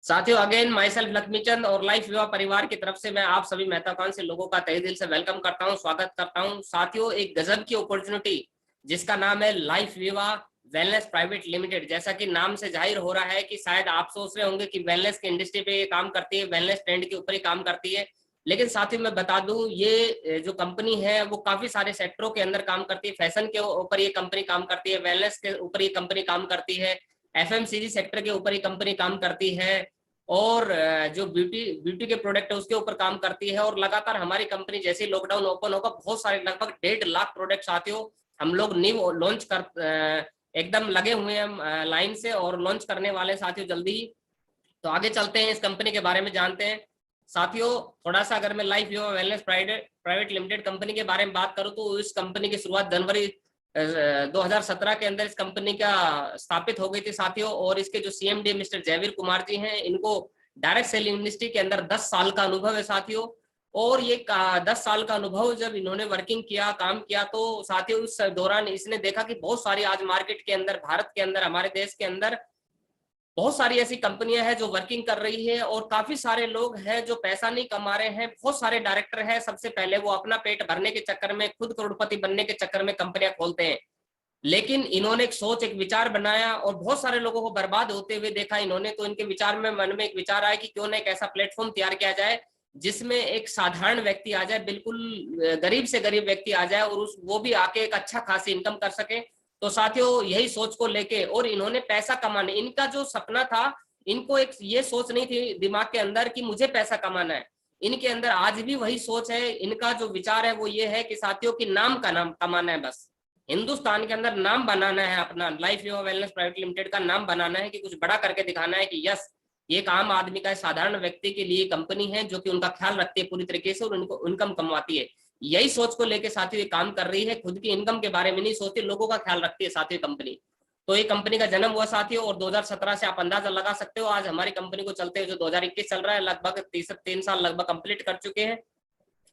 साथियों, again my self Laxmichand और life विवा परिवार की तरफ से मैं आप सभी महत्वाकांक्षी लोगों का तहे दिल से वेलकम करता हूं, स्वागत करता हूं। साथियों, एक गजब की अपॉर्चुनिटी जिसका नाम है लाइफ विवा वेलनेस प्राइवेट लिमिटेड। जैसा कि नाम से जाहिर हो रहा है कि शायद आप सोच रहे होंगे कि वेलनेस की इंडस्ट्री पे ये काम करती है, वेलनेस ट्रेंड के ऊपर ही काम करती है। लेकिन साथियों, मैं बता दूं, ये जो कंपनी है वो काफी सारे सेक्टरों के अंदर काम करती है। फैशन के ऊपर ये कंपनी काम करती है, वेलनेस के ऊपर ये कंपनी काम करती है, एफएमसीजी सेक्टर के ऊपर ये कंपनी काम करती है, और जो ब्यूटी ब्यूटी के प्रोडक्ट है उसके ऊपर काम करती है। और लगातार हमारी कंपनी जैसे लॉकडाउन ओपन होगा, बहुत सारे लगभग 1.5 लाख प्रोडक्ट साथियों हम लोग न्यू लॉन्च कर एकदम लगे हुए हैं लाइन से, और लॉन्च करने वाले साथियों जल्दी ही। तो आगे चलते हैं, इस कंपनी के बारे में जानते हैं। साथियों, थोड़ा सा अगर मैं लाइफ विवा वेलनेस प्राइवेट लिमिटेड कंपनी के बारे में बात करूं तो इस कंपनी की शुरुआत जनवरी 2017 के अंदर इस कंपनी का स्थापित हो गई थी साथियों। और इसके जो सीएमडी मिस्टर जयवीर कुमार जी हैं, इनको डायरेक्ट सेलिंग इंडस्ट्री के अंदर 10 साल का अनुभव है साथियों। और ये 10 साल का अनुभव जब इन्होंने वर्किंग किया, काम किया, तो साथियों उस दौरान इसने देखा कि बहुत सारी आज मार्केट के अंदर, भारत के अंदर, हमारे देश के अंदर बहुत सारी ऐसी कंपनियां हैं जो वर्किंग कर रही है, और काफी सारे लोग हैं जो पैसा नहीं कमा रहे हैं। बहुत सारे डायरेक्टर हैं, सबसे पहले वो अपना पेट भरने के चक्कर में, खुद करोड़पति बनने के चक्कर में कंपनियां खोलते हैं। लेकिन इन्होंने एक सोच, एक विचार बनाया और बहुत सारे लोगों को बर्बाद होते हुए देखा इन्होंने। तो इनके विचार में, मन में एक विचार आया कि क्यों ना एक ऐसा प्लेटफॉर्म तैयार किया जाए जिसमें एक साधारण व्यक्ति आ जाए, बिल्कुल गरीब से गरीब व्यक्ति आ जाए, और वो भी आके एक अच्छा खासी इनकम कर सके। तो साथियों, यही सोच को लेके, और इन्होंने पैसा कमाने, इनका जो सपना था, इनको एक ये सोच नहीं थी दिमाग के अंदर कि मुझे पैसा कमाना है। इनके अंदर आज भी वही सोच है। इनका जो विचार है वो ये है कि साथियों की नाम का नाम कमाना है, बस हिंदुस्तान के अंदर नाम बनाना है, अपना लाइफ विवा वेलनेस प्राइवेट लिमिटेड का नाम बनाना है, कि कुछ बड़ा करके दिखाना है कि यस, ये एक आम आदमी का, साधारण व्यक्ति के लिए कंपनी है जो कि उनका ख्याल रखती है पूरी तरीके से और उनको इनकम कमवाती है। यही सोच को लेकर साथियों ये काम कर रही है। खुद की इनकम के बारे में नहीं सोचती, लोगों का ख्याल रखती है साथियों कंपनी। तो ये कंपनी का जन्म हुआ साथियों, और 2017 से आप अंदाजा लगा सकते हो आज हमारी कंपनी को चलते हुए जो 2021 चल रहा है, लगभग 3 साल लगभग कंप्लीट कर चुके हैं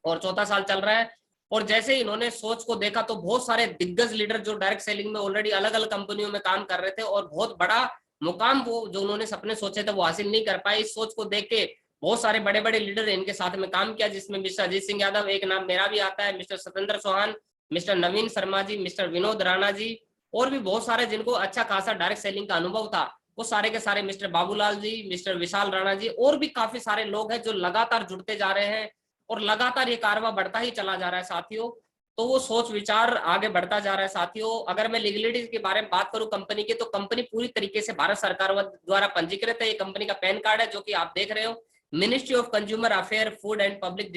और चौथा साल चल रहा है। और जैसे इन्होंने सोच को देखा तो बहुत सारे दिग्गज लीडर जो डायरेक्ट सेलिंग में ऑलरेडी अलग अलग कंपनियों में काम कर रहे थे, और बहुत बड़ा मुकाम वो जो उन्होंने सपने सोचे थे वो हासिल नहीं कर पाए। इस सोच को देख के बहुत सारे बड़े बड़े लीडर इनके साथ में काम किया, जिसमें मिस्टर अजीत सिंह यादव, एक नाम मेरा भी आता है, मिस्टर सत्येंद्र चौहान, मिस्टर नवीन शर्मा जी, मिस्टर विनोद राणा जी, और भी बहुत सारे जिनको अच्छा खासा डायरेक्ट सेलिंग का अनुभव था, वो सारे के सारे, मिस्टर बाबूलाल जी, मिस्टर विशाल राणा जी, और भी काफी सारे लोग हैं जो लगातार जुड़ते जा रहे हैं, और लगातार ये कारवा बढ़ता ही चला जा रहा है साथियों। तो वो सोच विचार आगे बढ़ता जा रहा है साथियों। अगर मैं लीगलिटीज के बारे में बात करूं कंपनी की, तो कंपनी पूरी तरीके से भारत सरकार द्वारा पंजीकृत है। ये कंपनी का पैन कार्ड है जो कि आप देख रहे हो, ministry of consumer affair, food and public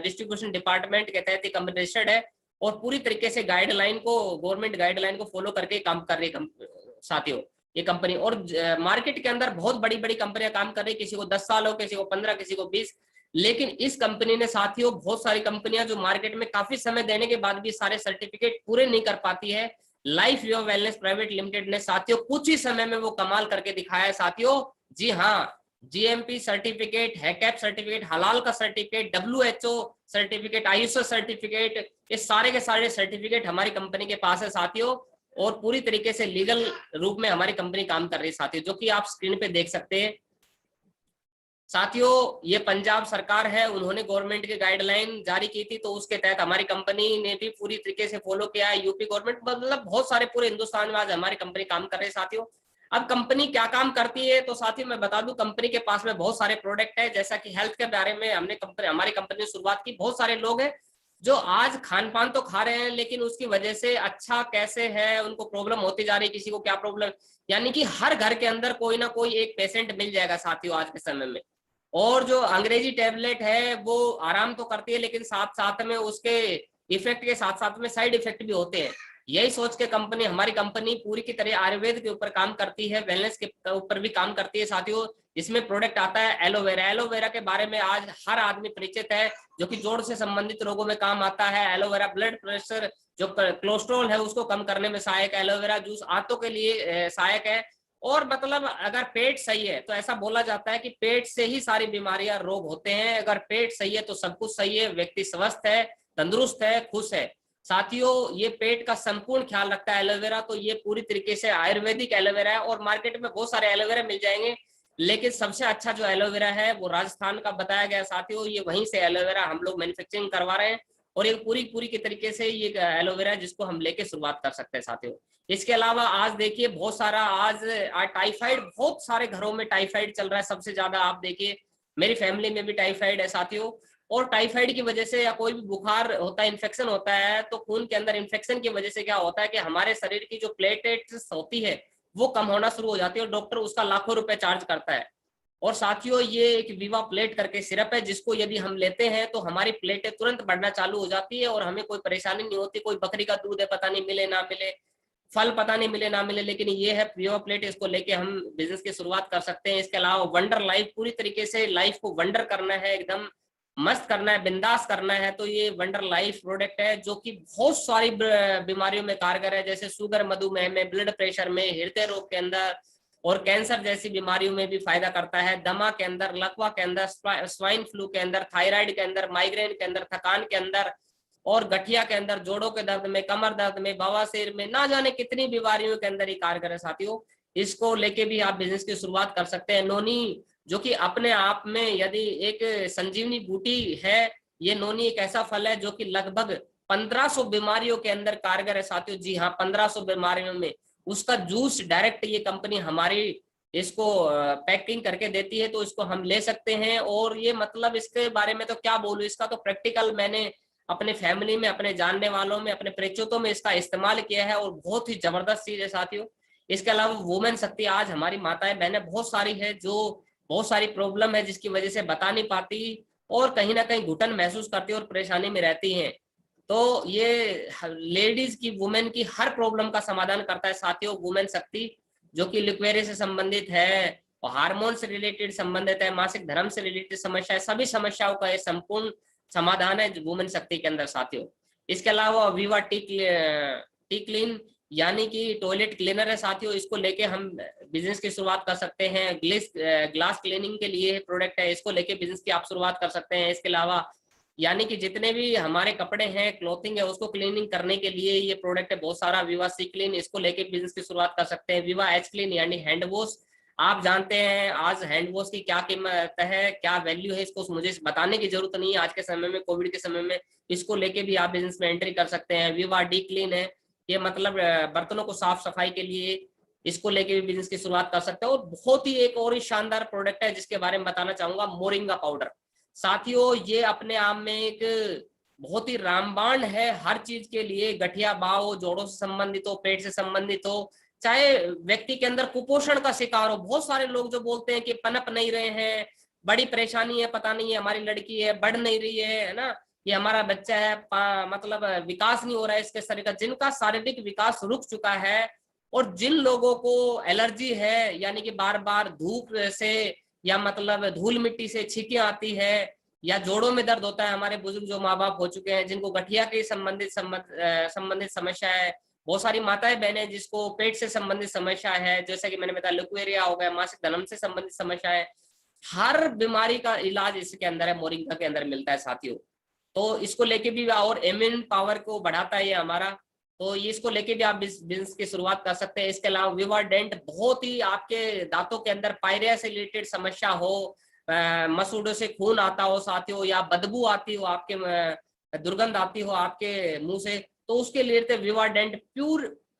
distribution department के तहत कंपनी रजिस्टर्ड है, और पूरी तरीके से गाइडलाइन को, गवर्नमेंट गाइडलाइन को फॉलो करके काम कर रही है साथियों ये कंपनी। और मार्केट के अंदर बहुत बड़ी बड़ी कंपनियां काम कर रही है, किसी को 10 साल हो, किसी को 15, किसी को 20। लेकिन इस कंपनी ने साथियों, बहुत सारी कंपनियां जो मार्केट में काफी समय देने के बाद भी सारे सर्टिफिकेट पूरे नहीं कर पाती है, लाइफ विवा वेलनेस प्राइवेट लिमिटेड ने साथियों कुछ ही समय में वो कमाल करके दिखाया है साथियों। जी हाँ, जीएमपी सर्टिफिकेट, हैकैप सर्टिफिकेट, हलाल का certificate, WHO certificate, ISO certificate, ये सारे के सारे सर्टिफिकेट हमारी कंपनी के पास है साथियों। और पूरी तरीके से लीगल रूप में हमारी कंपनी काम कर रही है साथियों, जो कि आप स्क्रीन पे देख सकते हैं साथियों। ये पंजाब सरकार है, उन्होंने गवर्नमेंट की गाइडलाइन जारी की थी, तो उसके तहत हमारी कंपनी ने भी पूरी तरीके से फॉलो किया है। यूपी गवर्नमेंट, मतलब बहुत सारे पूरे हिंदुस्तान में आज हमारी कंपनी काम कर रही है साथियों। अब कंपनी क्या काम करती है, तो साथियों मैं बता दूं, कंपनी के पास में बहुत सारे प्रोडक्ट है। जैसा कि हेल्थ के बारे में हमारी कंपनी ने शुरुआत की। बहुत सारे लोग हैं जो आज खान पान तो खा रहे हैं, लेकिन उसकी वजह से अच्छा कैसे है, उनको प्रॉब्लम होती जा रही है, किसी को क्या प्रॉब्लम, यानी कि हर घर के अंदर कोई ना कोई एक पेशेंट मिल जाएगा साथियों आज के समय में। और जो अंग्रेजी टेबलेट है वो आराम तो करती है, लेकिन साथ साथ में उसके इफेक्ट के साथ साथ में साइड इफेक्ट भी होते हैं। यही सोच के कंपनी, हमारी कंपनी पूरी की तरह आयुर्वेद के ऊपर काम करती है, वेलनेस के ऊपर भी काम करती है साथियों। इसमें प्रोडक्ट आता है एलोवेरा। एलोवेरा के बारे में आज हर आदमी परिचित है, जो कि जोड़ से संबंधित रोगों में काम आता है। एलोवेरा ब्लड प्रेशर, जो कोलेस्ट्रॉल है, उसको कम करने में सहायक है। एलोवेरा जूस आंतों के लिए सहायक है। और मतलब अगर पेट सही है, तो ऐसा बोला जाता है कि पेट से ही सारी बीमारियां, रोग होते हैं। अगर पेट सही है तो सब कुछ सही है, व्यक्ति स्वस्थ है, तंदुरुस्त है, खुश है साथियों। ये पेट का संपूर्ण ख्याल रखता है एलोवेरा। तो ये पूरी तरीके से आयुर्वेदिक एलोवेरा है, और मार्केट में बहुत सारे एलोवेरा मिल जाएंगे लेकिन सबसे अच्छा जो एलोवेरा है वो राजस्थान का बताया गया साथियों। ये वहीं से एलोवेरा हम लोग मैन्युफैक्चरिंग करवा रहे हैं और ये पूरी पूरी के तरीके से ये एलोवेरा जिसको हम लेके शुरुआत कर सकते हैं साथियों। इसके अलावा आज देखिए बहुत सारा आज टाइफाइड, बहुत सारे घरों में टाइफाइड चल रहा है सबसे ज्यादा। आप देखिए मेरी फैमिली में भी टाइफाइड है साथियों। और टाइफाइड की वजह से या कोई भी बुखार होता है, इन्फेक्शन होता है, तो खून के अंदर इन्फेक्शन की वजह से क्या होता है कि हमारे शरीर की जो प्लेटलेट्स होती है वो कम होना शुरू हो जाती है और डॉक्टर उसका लाखों रुपए चार्ज करता है। और साथियों ये एक विवा प्लेट करके सिरप है जिसको यदि हम लेते हैं तो हमारी प्लेटें तुरंत बढ़ना चालू हो जाती है और हमें कोई परेशानी नहीं होती। कोई बकरी का दूध है पता नहीं मिले ना मिले, फल पता नहीं मिले ना मिले, लेकिन ये है विवा प्लेट, इसको लेके हम बिजनेस की शुरुआत कर सकते हैं। इसके अलावा वंडर लाइफ, पूरी तरीके से लाइफ को वंडर करना है, एकदम मस्त करना है, बिंदास करना है, तो ये वंडर लाइफ प्रोडक्ट है जो कि बहुत सारी बीमारियों में कारगर है, जैसे शुगर, मधुमेह में, ब्लड प्रेशर में, हृदय रोग के अंदर और कैंसर जैसी बीमारियों में भी फायदा करता है। दमा के अंदर, लकवा के अंदर, स्वाइन फ्लू के अंदर, थायराइड के अंदर, माइग्रेन के अंदर, थकान के अंदर और गठिया के अंदर, जोड़ों के दर्द में, कमर दर्द में, बवासीर में, ना जाने कितनी बीमारियों के अंदर ये कारगर है साथियों। इसको लेके भी आप बिजनेस की शुरुआत कर सकते हैं। नोनी जो कि अपने आप में यदि एक संजीवनी बूटी है, ये नोनी एक ऐसा फल है जो कि लगभग 1500 बीमारियों के अंदर कारगर है साथियों। जी हाँ, 1500 बीमारियों में उसका जूस डायरेक्ट ये कंपनी हमारी इसको पैकिंग करके देती है, तो इसको हम ले सकते हैं। और ये मतलब इसके बारे में तो क्या बोलूं, इसका तो प्रैक्टिकल मैंने अपने फैमिली में, अपने जानने वालों में, अपने परिचितों में इसका इस्तेमाल किया है और बहुत ही जबरदस्त चीज है साथियों। इसके अलावा वुमेन शक्ति, आज हमारी माताएं बहनें बहुत सारी है जो बहुत सारी प्रॉब्लम है जिसकी वजह से बता नहीं पाती और कहीं ना कहीं घुटन महसूस करती है और परेशानी में रहती हैं। तो ये लेडीज की, वुमेन की हर प्रॉब्लम का समाधान करता है साथियों वुमेन शक्ति, जो कि लिक्वेरी से संबंधित है और हार्मोन से रिलेटेड संबंधित है, मासिक धर्म से रिलेटेड समस्या है, सभी समस्याओं का ये संपूर्ण समाधान है वुमेन शक्ति के अंदर साथियों। इसके अलावा विवा टी क्लीन यानी कि टॉयलेट क्लीनर है साथियों। इसको लेके हम बिजनेस की शुरुआत कर सकते हैं। ग्लास क्लीनिंग के लिए प्रोडक्ट है, इसको लेके बिजनेस की आप शुरुआत कर सकते हैं। इसके अलावा यानी कि जितने भी हमारे कपड़े हैं, क्लोथिंग है, उसको क्लीनिंग करने के लिए ये प्रोडक्ट है बहुत सारा, विवा सी क्लीन, इसको लेके बिजनेस की शुरुआत कर सकते हैं। विवा एच क्लीन यानी हैंड वॉश, आप जानते हैं आज हैंड वॉश की क्या कीमत है, क्या वैल्यू है, इसको मुझे बताने की जरूरत नहीं है आज के समय में, कोविड के समय में। इसको लेके भी आप बिजनेस में एंट्री कर सकते हैं। विवा डी क्लीन है, ये मतलब बर्तनों को साफ सफाई के लिए, इसको लेके भी बिजनेस की शुरुआत कर सकते हैं। और बहुत ही एक और ही शानदार प्रोडक्ट है जिसके बारे में बताना चाहूंगा, मोरिंगा पाउडर साथियों। ये अपने आप में एक बहुत ही रामबाण है हर चीज के लिए, गठिया बाव हो, जोड़ों से संबंधित हो, पेट से संबंधित हो, चाहे व्यक्ति के अंदर कुपोषण का शिकार हो। बहुत सारे लोग जो बोलते हैं कि पनप नहीं रहे हैं, बड़ी परेशानी है, पता नहीं है हमारी लड़की है बढ़ नहीं रही है ना, ये हमारा बच्चा है, मतलब विकास नहीं हो रहा है इसके शरीर का, जिनका शारीरिक विकास रुक चुका है और जिन लोगों को एलर्जी है, यानी कि बार बार धूप से या मतलब धूल मिट्टी से छींकें आती है, या जोड़ों में दर्द होता है, हमारे बुजुर्ग जो माँ बाप हो चुके हैं जिनको गठिया के संबंधित समस्या है, बहुत सारी माताएं बहनें जिसको पेट से संबंधित समस्या है, जैसे कि मैंने बताया लिक्वेरिया हो गया, मासिक धर्म से संबंधित समस्या है, हर बीमारी का इलाज इसके अंदर है, मोरिंगा के अंदर मिलता है साथियों। तो इसको लेके भी, और इम्यून पावर को बढ़ाता है ये हमारा, तो ये इसको लेके भी आप बिजनेस की शुरुआत कर सकते हैं। इसके अलावा विवा डेंट, बहुत ही आपके दांतों के अंदर पायरिया से रिलेटेड समस्या हो, मसूड़ों से खून आता हो साथियों, या बदबू आती हो आपके, दुर्गंध आती हो आपके मुंह से, तो उसके लिए विवा डेंट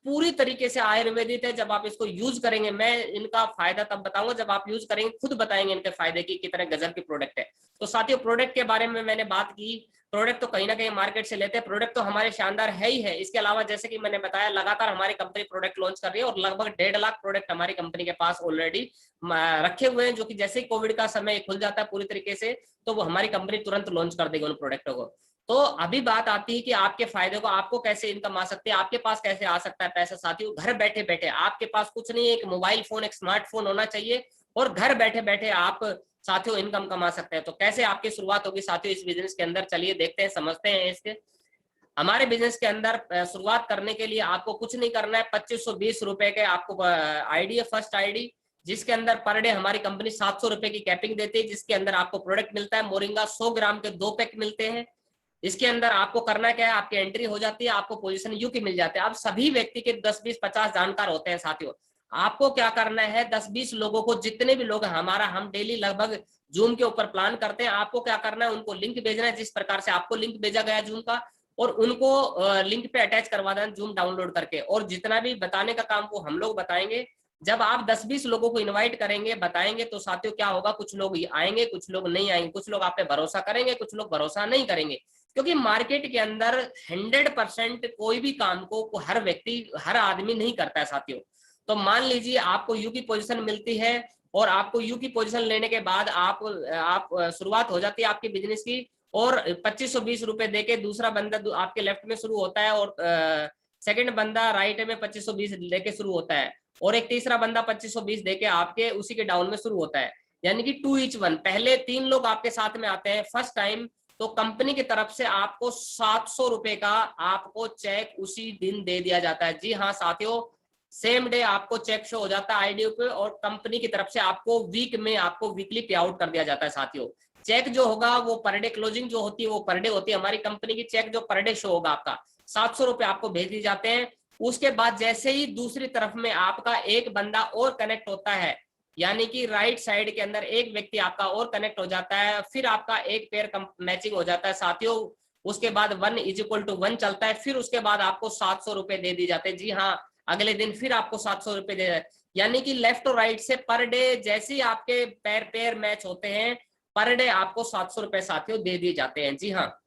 पूरी तरीके से आयुर्वेदिक है। जब आप इसको यूज करेंगे, मैं इनका फायदा तब बताऊंगा जब आप यूज करेंगे, खुद बताएंगे इनके फायदे की कितने गजब के प्रोडक्ट है। तो साथियों प्रोडक्ट के बारे में मैंने बात की, प्रोडक्ट तो कहीं ना कहीं मार्केट से लेते हैं, प्रोडक्ट तो हमारे शानदार है ही है। इसके अलावा जैसे कि मैंने बताया लगातार हमारी कंपनी प्रोडक्ट लॉन्च कर रही है और लगभग 1.5 लाख प्रोडक्ट हमारी कंपनी के पास ऑलरेडी रखे हुए हैं, जो कि जैसे ही कोविड का समय खुल जाता है पूरी तरीके से, तो वो हमारी कंपनी तुरंत लॉन्च कर देगी उन प्रोडक्टों को। तो अभी बात आती है कि आपके फायदे को, आपको कैसे इनकम आ सकती है, आपके पास कैसे आ सकता है पैसा साथियों। घर बैठे बैठे, आपके पास कुछ नहीं, एक मोबाइल फोन, एक स्मार्टफोन होना चाहिए और घर बैठे बैठे आप साथियों इनकम कमा सकते हैं। तो कैसे आपकी शुरुआत होगी साथियों इस बिजनेस के अंदर, चलिए देखते हैं, समझते हैं इसके। हमारे बिजनेस के अंदर शुरुआत करने के लिए आपको कुछ नहीं करना है, 2520 रुपए के आपको आईडी है, फर्स्ट आईडी, जिसके अंदर पर डे हमारी कंपनी 700 रुपए की कैपिंग देती है, जिसके अंदर आपको प्रोडक्ट मिलता है मोरिंगा, 100 ग्राम के 2 पैक मिलते हैं। इसके अंदर आपको करना क्या है, आपकी एंट्री हो जाती है, आपको पोजीशन यू की मिल जाती है। अब सभी व्यक्ति के 10 20 50 जानकार होते हैं साथियों, आपको क्या करना है, 10-20 लोगों को, जितने भी लोग हमारा, हम डेली लगभग जूम के ऊपर प्लान करते हैं, आपको क्या करना है, उनको लिंक भेजना है, जिस प्रकार से आपको लिंक भेजा गया जूम का, और उनको लिंक पे अटैच करवा देना जूम डाउनलोड करके, और जितना भी बताने का काम वो हम लोग बताएंगे। जब आप 10-20 लोगों को इनवाइट करेंगे, बताएंगे, तो साथियों क्या होगा, कुछ लोग आएंगे, कुछ लोग नहीं आएंगे, कुछ लोग आप पे भरोसा करेंगे, कुछ लोग भरोसा नहीं करेंगे, क्योंकि मार्केट के अंदर 100% कोई भी काम को हर व्यक्ति, हर आदमी नहीं करता है साथियों। तो मान लीजिए आपको यू की पोजीशन मिलती है, और आपको यू की पोजीशन लेने के बाद आप शुरुआत हो जाती है आपकी बिजनेस की, और 2520 रुपए देके दूसरा बंदा आपके लेफ्ट में शुरू होता है, और सेकंड बंदा राइट में 2520 लेके शुरू होता है, और एक तीसरा बंदा 2520 देके आपके उसी के डाउन में शुरू होता है, यानी कि 2 each 1। पहले 3 लोग आपके साथ में आते हैं फर्स्ट टाइम, तो कंपनी की तरफ से आपको 700 रुपए का आपको चेक उसी दिन दे दिया जाता है। जी हाँ साथियों, सेम डे आपको चेक शो हो जाता है आईडी पे, और कंपनी की तरफ से आपको वीक में आपको वीकली पे आउट कर दिया जाता है साथियों। चेक जो होगा वो पर डे, क्लोजिंग जो होती है वो पर डे होती है हमारी कंपनी की। चेक जो पर डे शो होगा आपका 700 रुपए आपको भेज दिए जाते हैं। उसके बाद जैसे ही दूसरी तरफ में आपका एक बंदा और कनेक्ट होता है, यानी कि राइट साइड के अंदर एक व्यक्ति आपका और कनेक्ट हो जाता है, फिर आपका एक पेयर मैचिंग हो जाता है साथियों। उसके बाद 1 = 1 चलता है, फिर उसके बाद आपको 700 रुपए दे दिए जाते हैं। जी हाँ, अगले दिन फिर आपको 700 रुपए दे, यानी कि लेफ्ट और राइट से पर डे जैसे ही आपके पेयर मैच होते हैं, पर डे आपको 700 रुपए साथियों दे दिए जाते हैं। जी हाँ,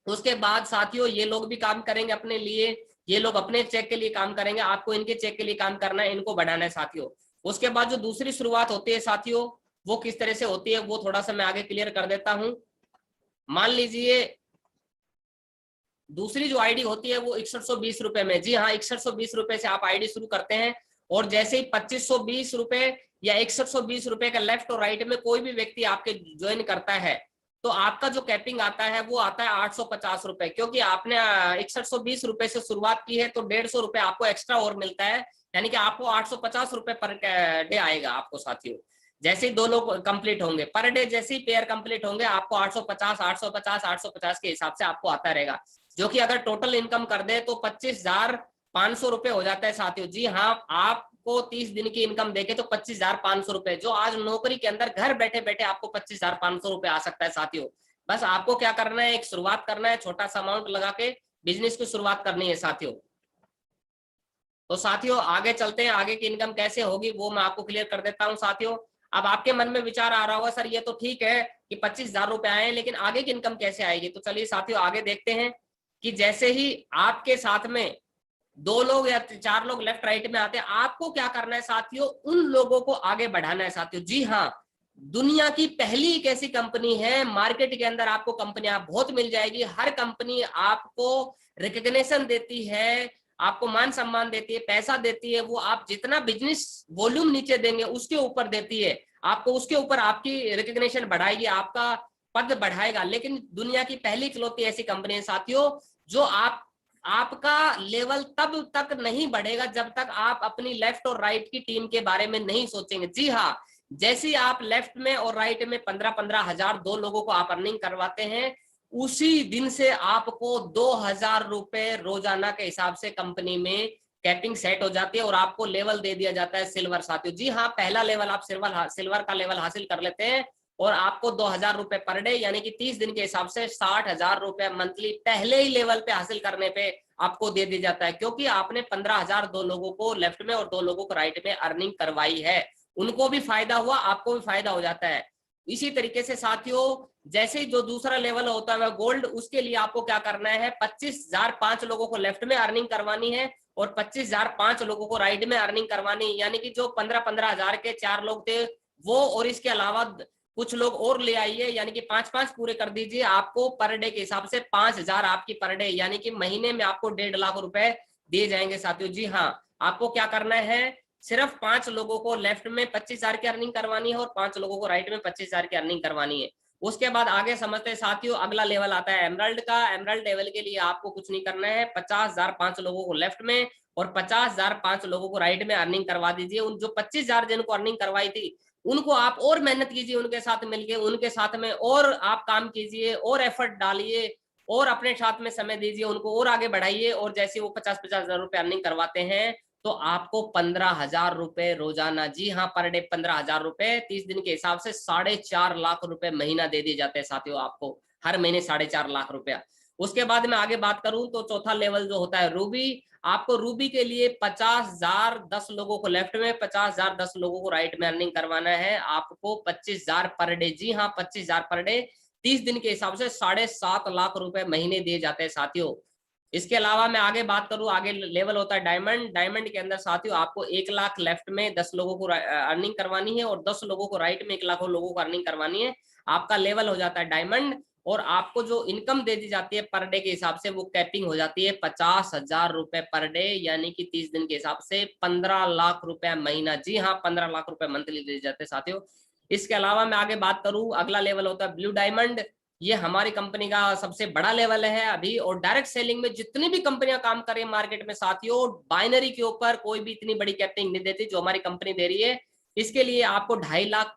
उसके बाद साथियों ये लोग भी काम करेंगे अपने लिए, ये लोग अपने चेक के लिए काम करेंगे, आपको इनके चेक के लिए काम करना है, इनको बढ़ाना है साथियों। उसके बाद जो दूसरी शुरुआत होती है साथियों, वो किस तरह से होती है वो थोड़ा सा मैं आगे क्लियर कर देता हूं। मान लीजिए दूसरी जो आईडी होती है वो 6120 रुपए में, जी हाँ 6120 रुपए से आप आईडी शुरू करते हैं, और जैसे ही 2520 रुपए या 6120 रुपए का लेफ्ट और राइट में कोई भी व्यक्ति आपके ज्वाइन करता है, तो आपका जो कैपिंग आता है वो आता है 850 रुपए, क्योंकि आपने 6120 रुपए से शुरुआत की है, तो 150 रुपए आपको एक्स्ट्रा और मिलता है, यानी कि आपको 850 रुपए पर डे आएगा आपको साथियों। जैसे ही 2 लोग कंप्लीट होंगे पर डे, जैसे ही पेयर कंप्लीट होंगे, आपको 850 850 850 के हिसाब से आपको आता रहेगा, जो कि अगर टोटल इनकम कर दे तो 25,500 रुपए हो जाता है साथियों। जी हाँ, आपको 30 दिन की इनकम देके तो 25,500 रुपए, जो आज नौकरी के अंदर घर बैठे बैठे आपको 25,500 रुपए आ सकता है साथियों। बस आपको क्या करना है, एक शुरुआत करना है, छोटा सा अमाउंट लगा के बिजनेस की शुरुआत करनी है साथियों। तो साथियों आगे चलते हैं, आगे की इनकम कैसे होगी वो मैं आपको क्लियर कर देता हूँ साथियों। अब आपके मन में विचार आ रहा होगा, सर ये तो ठीक है कि 25,000 रुपए आए, लेकिन आगे की इनकम कैसे आएगी। तो चलिए साथियों आगे देखते हैं कि जैसे ही आपके साथ में 2 लोग या 4 लोग लेफ्ट राइट में आते हैं, आपको क्या करना है साथियों, उन लोगों को आगे बढ़ाना है साथियों। जी हाँ, दुनिया की पहली एक ऐसी कंपनी है, मार्केट के अंदर आपको कंपनियां बहुत मिल जाएगी, हर कंपनी आपको रिकग्निशन देती है, आपको मान सम्मान देती है, पैसा देती है, वो आप जितना बिजनेस वॉल्यूम नीचे देंगे उसके ऊपर देती है, आपको उसके ऊपर आपकी रिकग्निशन बढ़ाएगी, आपका पद बढ़ाएगा। लेकिन दुनिया की पहली इकलौती ऐसी कंपनी है साथियों, जो आपका लेवल तब तक नहीं बढ़ेगा जब तक आप अपनी लेफ्ट और राइट की टीम के बारे में नहीं सोचेंगे। जी हाँ, जैसे ही आप लेफ्ट में और राइट में 15-15 हजार 2 लोगों को आप अर्निंग करवाते हैं, उसी दिन से आपको 2,000 रुपए रोजाना के हिसाब से कंपनी में कैपिंग सेट हो जाती है, और आपको लेवल दे दिया जाता है सिल्वर साथियों। जी हाँ, पहला लेवल आप सिल्वर का लेवल हासिल कर लेते हैं, और आपको 2,000 रुपए पर डे, यानी कि 30 दिन के हिसाब से 60,000 रुपए मंथली पहले ही लेवल पे हासिल करने पे आपको दे दिया जाता है, क्योंकि आपने 15,000 2 लोगों को लेफ्ट में और 2 लोगों को राइट में अर्निंग करवाई है, उनको भी फायदा हुआ, आपको भी फायदा हो जाता है। इसी तरीके से साथियों, जैसे ही जो दूसरा लेवल होता है गोल्ड, उसके लिए आपको क्या करना है, 25,000 5 लोगों को लेफ्ट में अर्निंग करवानी है, और 25,000 5 लोगों को राइट में अर्निंग करवानी है, यानी कि जो 15-15 हजार के 4 लोग थे वो, और इसके अलावा कुछ लोग और ले आइए, यानी कि 5-5 पूरे कर दीजिए। आपको पर डे के हिसाब से 5,000 आपकी पर डे, यानी कि महीने में आपको 1.5 लाख रुपए दिए जाएंगे साथियों। जी हाँ, आपको क्या करना है, सिर्फ 5 लोगों को लेफ्ट में 25,000 की अर्निंग करवानी है, और 5 लोगों को राइट में 25,000 की अर्निंग करवानी है। उसके बाद आगे समझते हैं साथियों, अगला लेवल आता है एमराल्ड का। एमराल्ड लेवल के लिए आपको कुछ नहीं करना है, 50,000 5 लोगों को लेफ्ट में और 50,000 5 लोगों को राइट में अर्निंग करवा दीजिए। उन जो 25,000 जिनको अर्निंग करवाई थी, उनको आप और मेहनत कीजिए, उनके साथ मिलके, उनके साथ में और आप काम कीजिए, और एफर्ट डालिए, और अपने साथ में समय दीजिए, उनको और आगे बढ़ाइए, और जैसे वो 50-50 हजार रुपए अर्निंग करवाते हैं, तो आपको 15,000 रुपए रोजाना, जी हाँ पर डे 15,000 रुपए, 30 दिन के हिसाब से 4.5 लाख रुपए महीना दे दिए जाते हैं साथियों आपको, हर महीने 4.5 लाख रुपया। उसके बाद में आगे बात करूं तो चौथा लेवल जो होता है रूबी, आपको रूबी के लिए 50,000 10 लोगों को लेफ्ट में, 50,000 10 लोगों को राइट में अर्निंग करवाना है, आपको 25,000 पर डे, जी हाँ 25,000 पर डे, 30 दिन के हिसाब से 7.5 लाख रुपए महीने दिए जाते हैं साथियों। इसके अलावा मैं आगे बात करूं, आगे लेवल होता है डायमंड। डायमंड के अंदर साथियों आपको 1 लाख लेफ्ट में 10 लोगों को अर्निंग करवानी है और 10 लोगों को राइट में 1 लाख लोगों को अर्निंग करवानी है, आपका लेवल हो जाता है डायमंड। और आपको जो इनकम दे दी जाती है पर डे के हिसाब से वो कैपिंग हो जाती है 50,000 रुपए पर डे, यानी कि 30 दिन के हिसाब से 15 लाख रुपए महीना, जी हाँ 15 लाख रुपए मंथली दे जाते हैं साथियों। इसके अलावा मैं आगे बात करूं, अगला लेवल होता है ब्लू डायमंड। ये हमारी कंपनी का सबसे बड़ा लेवल है अभी, और डायरेक्ट सेलिंग में जितनी भी कंपनियां काम कर रही है मार्केट में साथियों, बाइनरी के ऊपर कोई भी इतनी बड़ी कैपिंग नहीं देती जो हमारी कंपनी दे रही है। इसके लिए आपको 2.5 लाख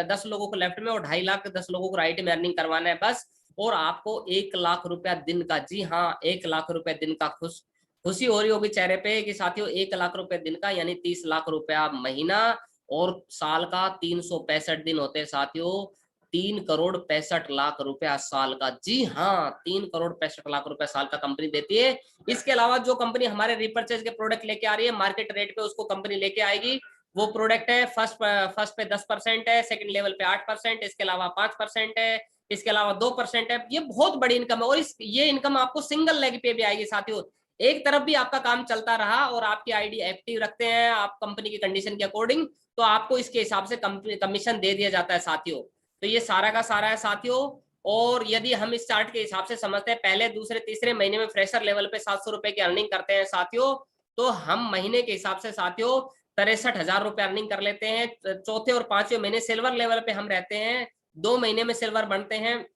10 लोगों को लेफ्ट में और 2.5 लाख 10 लोगों को राइट में अर्निंग करवाना है बस, और आपको 1 लाख रुपया दिन का, जी हाँ 1 लाख रुपया दिन का, खुशी हो रही होगी चेहरे पे कि साथियों 1 लाख रुपया दिन का यानी 30 लाख रुपया महीना, और साल का 365 दिन होते हैं साथियों, 3,65,00,000 रुपया साल का, जी हाँ 3,65,00,000 रुपया साल का कंपनी देती है। इसके अलावा जो कंपनी हमारे रिपर्चेज के प्रोडक्ट लेके आ रही है मार्केट रेट पे, उसको कंपनी लेके आएगी, वो प्रोडक्ट है फर्स्ट पे 10% है, सेकंड लेवल पे 8%, इसके अलावा 5% है, इसके अलावा 2% है। ये बहुत बड़ी इनकम है, और ये इनकम आपको सिंगल लेग पे भी आएगी साथियों। एक तरफ भी आपका काम चलता रहा और आपकी आईडी एक्टिव रखते हैं आप कंपनी की कंडीशन के अकॉर्डिंग, तो आपको इसके हिसाब से कमीशन दे दिया जाता है साथियों। तो ये सारा का सारा है साथियों। और यदि हम इस चार्ट के हिसाब से समझते हैं, पहले दूसरे तीसरे महीने में फ्रेशर लेवल पे 700 रुपए की अर्निंग करते हैं साथियों, तो हम महीने के हिसाब से साथियों 63,000 रुपए अर्निंग कर लेते हैं। चौथे और पांचवें महीने सिल्वर लेवल पे हम रहते हैं, 2 महीने में सिल्वर बनते हैं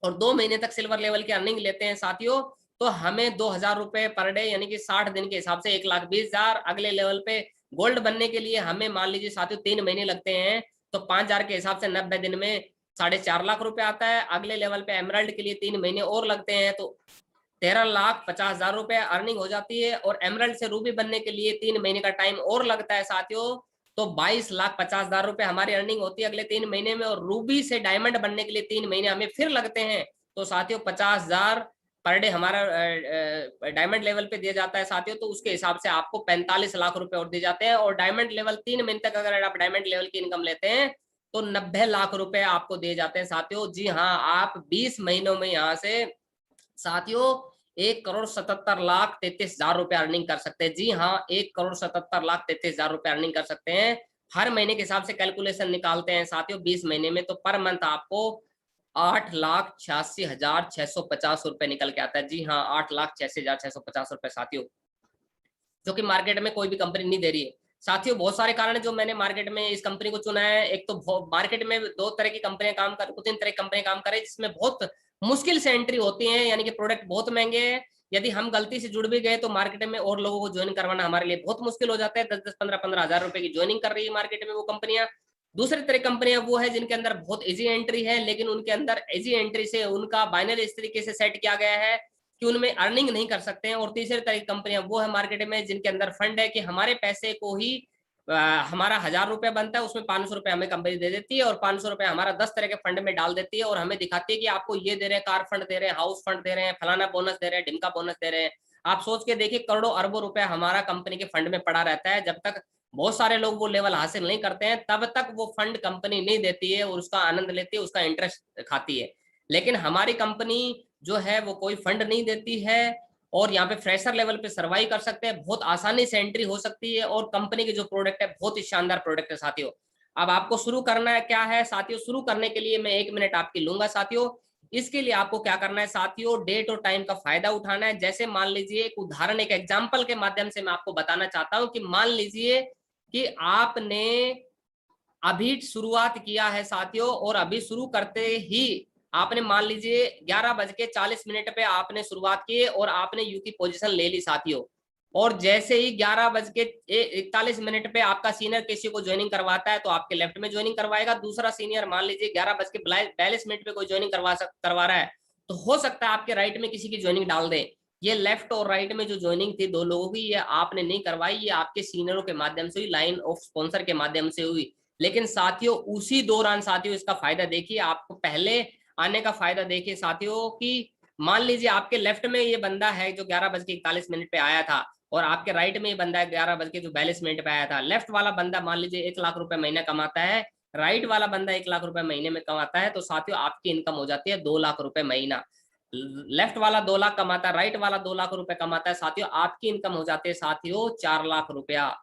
और 2 महीने तक सिल्वर लेवल की अर्निंग लेते हैं साथियों, तो हमें 2,000 रुपए पर डे यानी कि 60 दिन के हिसाब से 1,20,000। अगले लेवल पे गोल्ड बनने के लिए हमें मान लीजिए साथियों 3 महीने लगते हैं, तो 5,000 के हिसाब से 90 दिन में 4.5 लाख रुपए आता है। अगले लेवल पे एमराल्ड के लिए 3 महीने और लगते हैं, तो 13,50,000 रुपए अर्निंग हो जाती है। और एमराल्ड से रूबी बनने के लिए 3 महीने का टाइम और लगता है साथियों, तो 22,50,000 रुपए हमारी अर्निंग होती है अगले 3 महीने में। और रूबी से डायमंड बनने के लिए 3 महीने हमें फिर लगते हैं, तो साथियों 50,000 पर डे हमारा डायमंड लेवल पे दिया जाता है साथियों, तो उसके हिसाब से आपको 45 लाख रुपए और दिए जाते हैं। और डायमंड लेवल 3 महीने तक अगर आप डायमंड लेवल की इनकम लेते हैं तो 90 लाख रुपए आपको दिए जाते हैं साथियों। जी हाँ, आप 20 महीनों में यहाँ से साथियों 1,77,33,000 रुपए अर्निंग कर सकते हैं। जी हाँ, 1,77,33,000 रुपए अर्निंग कर सकते हैं। हर महीने के हिसाब से कैलकुलेशन निकालते हैं साथियों 20 महीने में, तो पर मंथ आपको 8,86,650 रुपए निकल के आता है। जी हाँ, 8,86,650 रुपए साथियों, जो कि मार्केट में कोई भी कंपनी नहीं दे रही है साथियों। बहुत सारे कारण है जो मैंने मार्केट में इस कंपनी को चुना है। एक तो मार्केट में 2 तरह की कंपनियां काम कर, 3 तरह की कंपनियां काम कर रही है, जिसमें बहुत मुश्किल से एंट्री होती है, यानी कि प्रोडक्ट बहुत महंगे हैं। यदि हम गलती से जुड़ भी गए तो मार्केट में और लोगों को ज्वाइन करवाना हमारे लिए बहुत मुश्किल हो जाता है। 10-10 15-15 हजार रुपए की ज्वाइनिंग कर रही है मार्केट में वो कंपनियां। दूसरी तरह कंपनियां वो है जिनके अंदर बहुत इजी एंट्री है, लेकिन उनके अंदर इजी एंट्री से उनका बाइनरी इस तरीके से सेट किया गया है कि उनमें अर्निंग नहीं कर सकते हैं। और तीसरे तरह की कंपनियां वो है मार्केट में जिनके अंदर फंड है कि हमारे पैसे को ही हमारा 1,000 रुपया बनता है, उसमें 500 रुपए हमें कंपनी दे देती है, और 500 रुपए हमारा 10 तरह के फंड में डाल देती है, और हमें दिखाती है कि आपको ये दे रहे हैं, कार फंड दे रहे हैं, हाउस फंड दे रहे हैं, फलाना बोनस दे रहे हैं, ढिमका बोनस दे रहे हैं। आप सोच के देखिए, करोड़ों अरबों रुपया हमारा कंपनी के फंड में पड़ा रहता है। जब तक बहुत सारे लोग वो लेवल हासिल नहीं करते हैं तब तक वो फंड कंपनी नहीं देती है और उसका आनंद लेती है, उसका इंटरेस्ट खाती है। लेकिन हमारी कंपनी जो है वो कोई फंड नहीं देती है, और यहाँ पे फ्रेशर लेवल पे सर्वाइव कर सकते हैं, बहुत आसानी से एंट्री हो सकती है, और कंपनी के जो प्रोडक्ट है बहुत ही शानदार प्रोडक्ट है साथियों। अब आपको शुरू करना है क्या है साथियों, शुरू करने के लिए मैं 1 मिनट आपकी लूंगा साथियों। इसके लिए आपको क्या करना है साथियों, डेट और टाइम का फायदा उठाना है। जैसे मान लीजिए एक उदाहरण, एक एग्जाम्पल के माध्यम से मैं आपको बताना चाहता हूं कि मान लीजिए कि आपने अभी शुरुआत किया है साथियों, और अभी शुरू करते ही आपने मान लीजिए 11:40 पे आपने शुरुआत की और आपने यू की पोजीशन ले ली साथियों, और जैसे ही 11:41 पे आपका सीनियर किसी को ज्वाइनिंग करवाता है तो आपके लेफ्ट में ज्वाइनिंग करवाएगा। दूसरा सीनियर मान लीजिए 11:42 पे कोई ज्वाइनिंग करवा रहा है, तो हो सकता है आपके राइट में किसी की ज्वाइनिंग डाल दे। ये लेफ्ट और राइट में जो ज्वाइनिंग थी दो लोगों की, ये आपने नहीं करवाई, ये आपके सीनियरों के माध्यम से हुई, लाइन ऑफ स्पॉन्सर के माध्यम से हुई। लेकिन साथियों उसी दौरान साथियों इसका फायदा देखिए, आपको पहले आने का फायदा देखिए साथियों कि मान लीजिए आपके लेफ्ट में ये बंदा है जो 11:41 पे आया था, और आपके राइट में ये बंदा है 11:42 पे आया था। लेफ्ट वाला बंदा मान लीजिए 1 लाख रुपए महीना कमाता है, राइट वाला बंदा 1 लाख रुपए महीने में कमाता है, तो साथियों आपकी इनकम हो जाती है 2 लाख रुपए महीना। लेफ्ट वाला 2 लाख कमाता है, राइट वाला 2 लाख रुपए कमाता है, साथियों आपकी इनकम हो जाती है साथियों 4 लाख रुपया।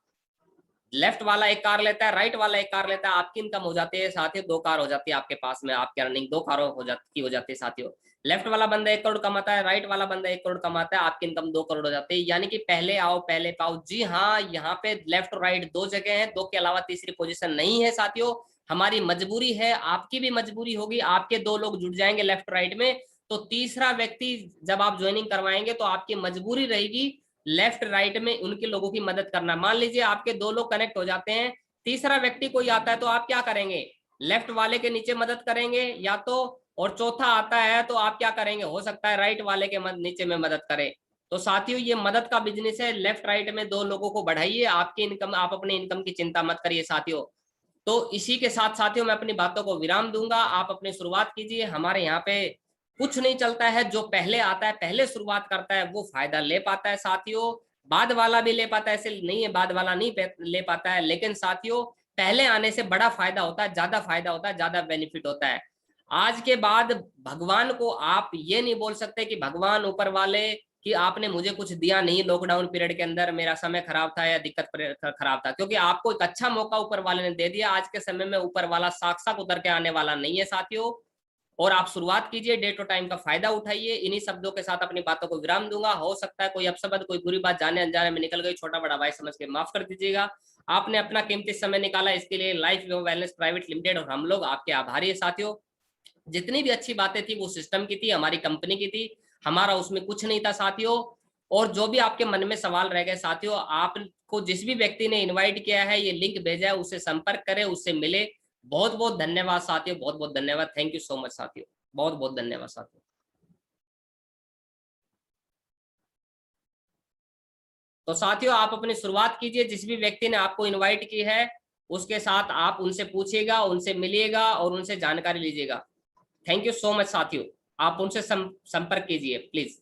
लेफ्ट वाला एक कार लेता है, राइट वाला एक कार लेता है, आपकी इनकम हो जाती है साथियों 2 कार हो जाती है आपके पास में, आपकी अर्निंग 2 कारों हो जाती है साथियों। लेफ्ट वाला बंदा 1 करोड़ कमाता है, राइट वाला बंदा 1 करोड़ कमाता है, आपकी इनकम 2 करोड़ हो जाती है। यानी कि पहले आओ पहले पाओ। जी हाँ, यहाँ पे लेफ्ट और राइट दो जगह है, दो के अलावा तीसरी पोजीशन नहीं है साथियों। हमारी मजबूरी है, आपकी भी मजबूरी होगी, आपके 2 लोग जुड़ जाएंगे लेफ्ट राइट में, तो तीसरा व्यक्ति जब आप ज्वाइनिंग करवाएंगे तो आपकी मजबूरी रहेगी लेफ्ट राइट में उनके लोगों की मदद करना। मान लीजिए आपके 2 लोग कनेक्ट हो जाते हैं, तीसरा व्यक्ति कोई आता है तो आप क्या करेंगे? लेफ्ट वाले के नीचे मदद करेंगे या तो, और चौथा आता है तो आप क्या करेंगे? हो सकता है राइट वाले के नीचे में मदद करें। तो साथियों ये मदद का बिजनेस है, लेफ्ट राइट में 2 लोगों को बढ़ाइए, आपकी इनकम, आप अपनी इनकम की चिंता मत करिए साथियों। तो इसी के साथ साथियों मैं अपनी बातों को विराम दूंगा, आप अपनी शुरुआत कीजिए। हमारे यहाँ पे कुछ नहीं चलता है, जो पहले आता है पहले शुरुआत करता है वो फायदा ले पाता है साथियों। बाद वाला भी ले पाता है, ऐसे नहीं है बाद वाला नहीं ले पाता है, लेकिन साथियों पहले आने से बड़ा फायदा होता है, ज्यादा फायदा होता है, ज्यादा बेनिफिट होता है। आज के बाद भगवान को आप ये नहीं बोल सकते कि भगवान ऊपर वाले कि आपने मुझे कुछ दिया नहीं, लॉकडाउन पीरियड के अंदर मेरा समय खराब था या दिक्कत खराब था, क्योंकि आपको एक अच्छा मौका ऊपर वाले ने दे दिया। आज के समय में ऊपर वाला साक्षात उतर के आने वाला नहीं है साथियों। और आप शुरुआत कीजिए, डे टू टाइम का फायदा उठाइए। इन्हीं शब्दों के साथ अपनी बातों को विराम दूंगा। हो सकता है कोई अपशब्द, कोई बुरी बात जाने अनजाने में निकल गई, छोटा बड़ा भाई समझ के माफ कर दीजिएगा। आपने अपना कीमती समय निकाला, इसके लिए लाइफ वेलनेस प्राइवेट लिमिटेड और हम लोग आपके आभारी है साथियों। जितनी भी अच्छी बातें थी वो सिस्टम की थी, हमारी कंपनी की थी, हमारा उसमें कुछ नहीं था साथियों। और जो भी आपके मन में सवाल रह गए साथियों, आपको जिस भी व्यक्ति ने इनवाइट किया है, ये लिंक भेजा है, उससे संपर्क करें, उससे मिले। बहुत बहुत धन्यवाद साथियों, बहुत बहुत धन्यवाद, थैंक यू सो मच साथियों, बहुत बहुत धन्यवाद साथियों। तो साथियों आप अपनी शुरुआत कीजिए, जिस भी व्यक्ति ने आपको इनवाइट की है उसके साथ आप उनसे पूछिएगा, उनसे मिलिएगा और उनसे जानकारी लीजिएगा। थैंक यू सो मच साथियों, आप उनसे संपर्क कीजिए प्लीज।